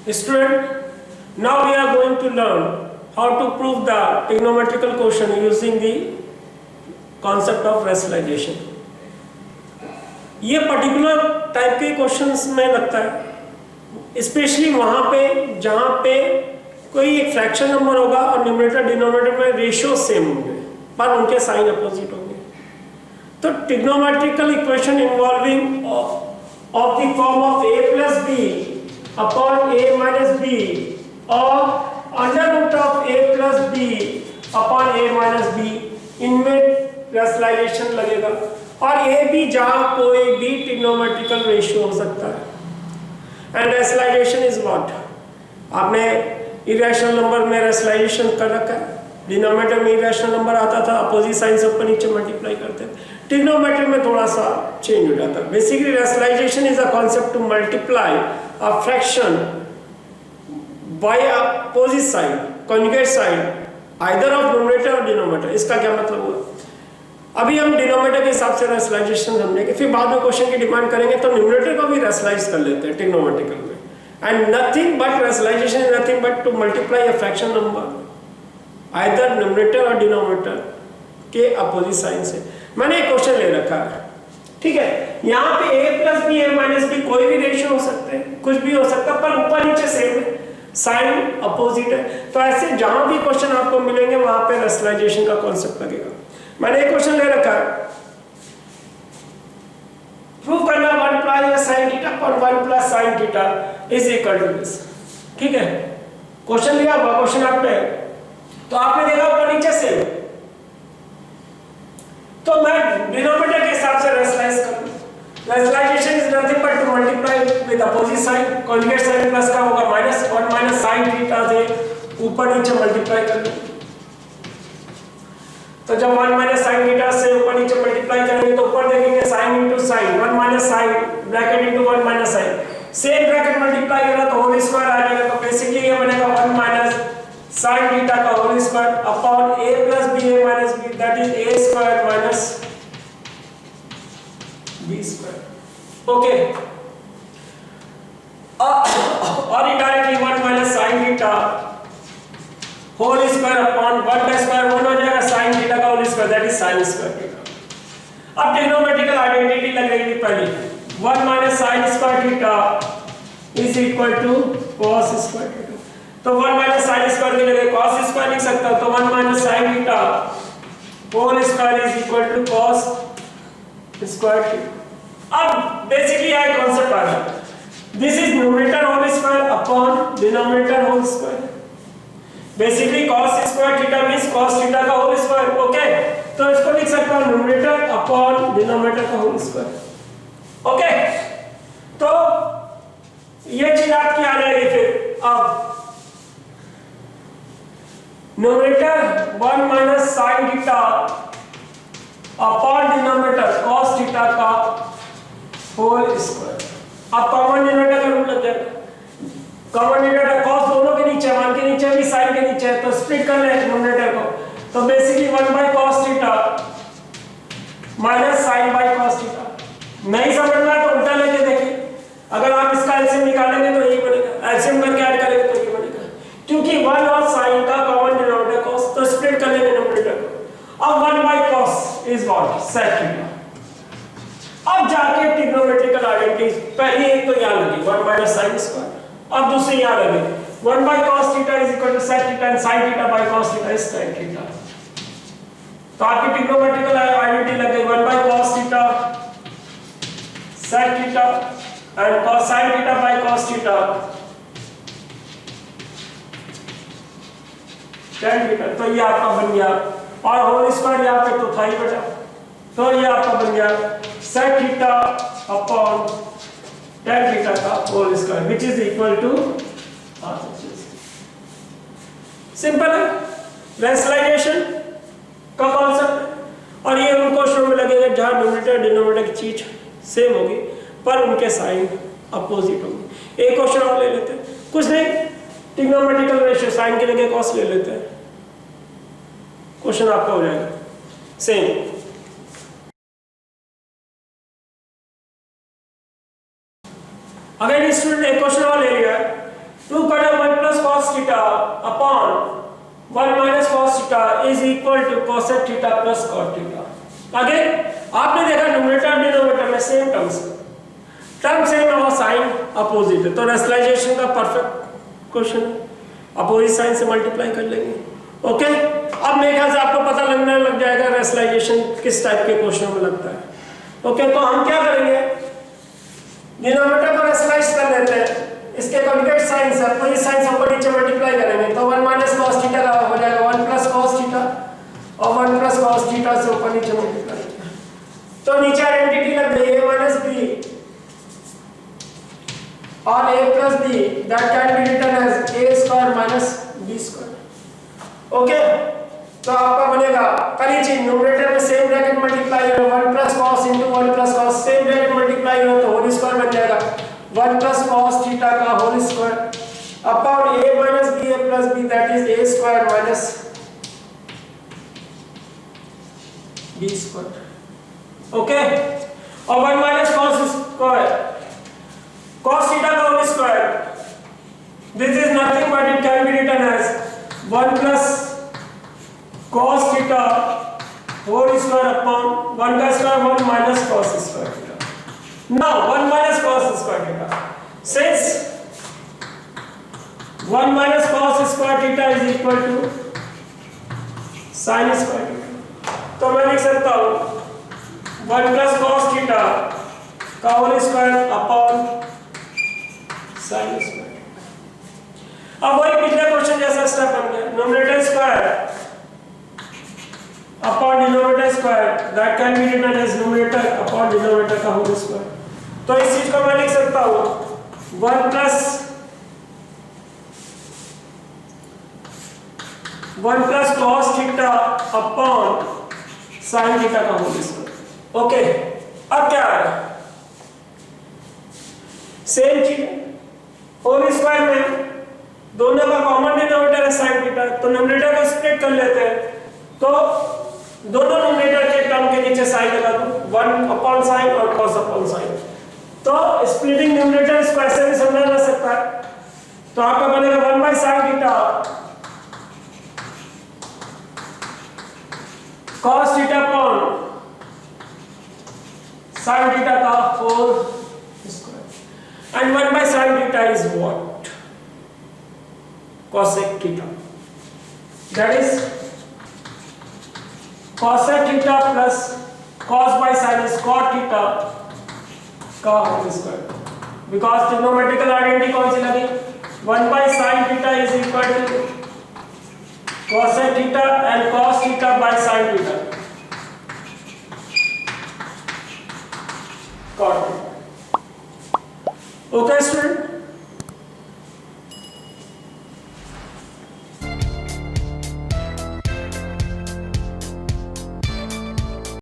Student, now we are going to learn how to prove the trigonometrical quotient using the concept of rationalization. ये particular type के questions में लगता है, specially वहाँ पे जहाँ पे कोई एक फ्रैक्शन नंबर होगा और न्यूमरेटर डिनोमिनेटर में रेशियो सेम होंगे पर उनके साइन अपोजिट होंगे. तो trigonometrical equation involving of the form of a plus B upon a minus B और under root of a plus B upon a minus B, इनमें रैशनलाइजेशन लगेगा. और a भी जहाँ कोई भी ट्रिग्नोमेट्रिकल रेशियो हो सकता है. एंड रैशनलाइजेशन इज व्हाट, आपने इरेशनल नंबर में रैशनलाइजेशन कर रखा है. डिनोमिनेटर में इरेशनल नंबर आता था, अपोजिट साइन से ऊपर नीचे मल्टीप्लाई करते थे. ट्रिग्नोमेट्री में थोड़ा सा चेंज हो जाता है. Basically rationalisation is a concept to multiply a fraction by opposite sign, conjugate sign either of numerator और डिनोमिनेटर. इसका क्या मतलब हुआ? अभी हम डिनोमिनेटर के हिसाब से रैशनलाइजेशन समझेंगे, फिर बाद में क्वेश्चन की डिमांड करेंगे तो न्यूमरेटर को भी रैशनलाइज कर लेते हैं ट्रिग्नोमेट्रिकल में. And nothing but rationalisation is nothing but to multiply a fraction number either numerator और डिनोमिनेटर के अपोजिट साइन से. मैंने एक क्वेश्चन ले रखा है, ठीक है. यहाँ पे a plus B a minus B कोई भी रेशियो हो सकते हैं, कुछ भी हो सकता है, पर ऊपर नीचे सेम है, साइन अपोजिट है. तो ऐसे जहां भी क्वेश्चन आपको मिलेंगे वहां पे रैशनलाइजेशन का कॉन्सेप्ट लगेगा. मैंने एक क्वेश्चन ले रखा है, प्रूव करना 1 प्लस sin थीटा और 1 plus sin theta is equal to this. ठीक है, क्वेश्चन लिया हुआ, क्वेश्चन आपने तो आपने देखा ऊपर नीचे सेम, तो मैं डिनोमिनेटर के हिसाब से रैशनलाइज करूं. Rationalisation is nothing but to multiply with opposite sign, conjugate sign plus का होगा माइनस 1 माइनस sin थीटा से ऊपर नीचे मल्टीप्लाई कर दूं. तो जब 1 माइनस sin थीटा से ऊपर नीचे मल्टीप्लाई करेंगे तो ऊपर देखेंगे sin into sin, 1 minus sin bracket into 1 minus sin, same bracket multiply करा तो होल स्क्वायर आ जाएगा. तो बेसिकली ये बनेगा 1 माइनस sin थीटा का whole square upon a plus b a minus b, that is a square minus b square. Okay, और indirectly 1 minus sin theta whole square upon 1 का square 1 हो जाएगा sin theta का whole square, that is sin square theta. अब trigonometrical identity लगेगी पहले, 1 minus sin square theta is equal to cos square theta. तो 1 minus sin square की जगह cos स्क्वायर लिख सकता हूं, तो 1 minus sin theta whole square is equal to cos square theta. अब बेसिकली यह कांसेप्ट आ गया, this is numerator whole square upon denominator whole square. Basically cos square theta means cos theta का whole square. Okay, तो इसको लिख सकता हूं न्यूमरेटर अपॉन डिनोमिनेटर का होल स्क्वायर. ओके, तो ये चीज आपकी आ जाएगी. फिर अब numerator 1 minus sin theta upon denominator cos theta का होल स्क्वायर. अब कॉमन डिनोमिनेटर का रूल लग जाएगा. कॉमन डिनोमिनेटर cos दोनों के नीचे, 1 के नीचे भी sin के नीचे है, तो स्प्लिट कर ले डिनोमिनेटर को. तो basically 1 by cos theta minus sin by cos theta. नहीं समझ में आया तो उल्टा लेके देखिए, अगर आप इसका एलसीएम निकालेंगे तो यही बनेगा, एलसीएम करके ऐड करेंगे तो ये बनेगा, क्योंकि 1 और sin का कॉमन डिनोमिनेटर cos, तो स्प्लिट कर लेंगे डिनोमिनेटर को. अब 1 by cos is what, sec theta. अब जाके ट्रिग्नोमेट्रिकल आइडेंटिटी पहली एक तो याद रखिए 1 माइनस sin स्क्वायर, अब दूसरी याद रखिए 1 by cos theta is equal to sec theta and sin theta by cos theta is tan theta. तो आपकी ट्रिग्नोमेट्रिकल आइडेंटिटी लग गई 1 by cos theta sec theta and cos sin theta by cos theta tan theta. तो ये आपका बन गया, और होल स्क्वायर यहाँ पे तो था ही बेटा, तो ये आपका बन गया sec theta upon tan theta का whole square which is equal to simple है. रैशनलाइजेशन का कॉन्सेप्ट, और ये उन क्वेश्चन में लगेगा जहां न्यूमरेटर डिनोमिनेटर की चीज सेम होगी पर उनके साइन अपोजिट होंगे. एक क्वेश्चन और ले लेते हैं, कुछ नहीं, ट्रिग्नोमेट्रिकल रेशियो साइन के जगह cos ले लेते हैं, क्वेश्चन आपका हो जाएगा सेम. अगर स्टूडेंट ने एक क्वेश्चन और ले लिया है 2 cot of 1 plus cos theta upon 1 minus cos theta is equal to cosec theta plus cot theta. आगे आपने देखा न्यूमरेटर डिनोमिनेटर में सेम टर्म्स, टर्म सेम और साइन अपोजिट है, तो रेशनलाइजेशन का परफेक्ट क्वेश्चन है, अपोजिट साइन से मल्टीप्लाई कर लेंगे। ओके, अब मेरे ख्याल से आपको पता लगने लग जाएगा रेशनलाइजेशन किस टाइप के क्वेश्चन में लगता है। ओके, तो हम क्या करेंगे, डिनोमिनेटर को रेशनलाइज कर लेते हैं, इसके कॉन्जुगेट साइन से अपोजिट साइन से ऊपर नीचे मल्टीप्लाई करेंगे तो 1 माइनस cos थीटा हो जाएगा 1 प्लस cos थीटा, और 1 प्लस cos थीटा से ऊपर नीचे मल्टीप्लाई किया तो नीचे आइडेंटिटी लग गई a minus b और a plus b that can be written as a square minus b square. Okay, तो आपका बनेगा पहली चीज न्यूमरेटर में सेम ब्रैकेट मल्टीप्लाई हो 1 plus cos into 1 plus cos same bracket multiply हो तो होल स्क्वायर बन जाएगा 1 प्लस cos थीटा का whole square upon a minus b a plus b that is a square minus b square. ओके, और 1 minus cos square cos theta का whole square, this is nothing but it can be written as 1 plus cos theta whole square upon 1 का square 1 minus cos square theta. Now 1 minus cos square theta, since 1 minus cos square theta is equal to sin square theta, तो मैं लिख सकता हूँ 1 plus cos theta का whole square upon sin square. अब वही पिछले क्वेश्चन जैसा स्टेप बन गया, numerator square upon denominator square that can be written as numerator upon denominator का होल स्क्वायर। तो इस चीज को मैं लिख सकता हूँ 1 plus cos theta upon sin theta का होल स्क्वायर। ओके, अब क्या है, सेम चीज होल स्क्वायर में दोनों का कॉमन डिनोमिनेटर है sin थीटा, तो न्यूमरेटर को स्प्लिट कर लेते हैं, तो दोनों न्यूमरेटर के टर्म के नीचे साइन लगा दो 1 अपॉन साइन और cos अपॉन साइन, तो स्प्लिटिंग न्यूमरेटर इसको ऐसे भी समझा जा सकता है, तो आपका बनेगा 1 by sin theta cos theta upon sin theta का whole square, and 1 by sin theta is what? Cosec theta. That is cosec theta plus cos by sin is cot theta का whole square, because trigonometrical identity कौन सी लगी, 1 by sin theta is equal to cosec theta and cos theta by sin theta cot theta. Okay student,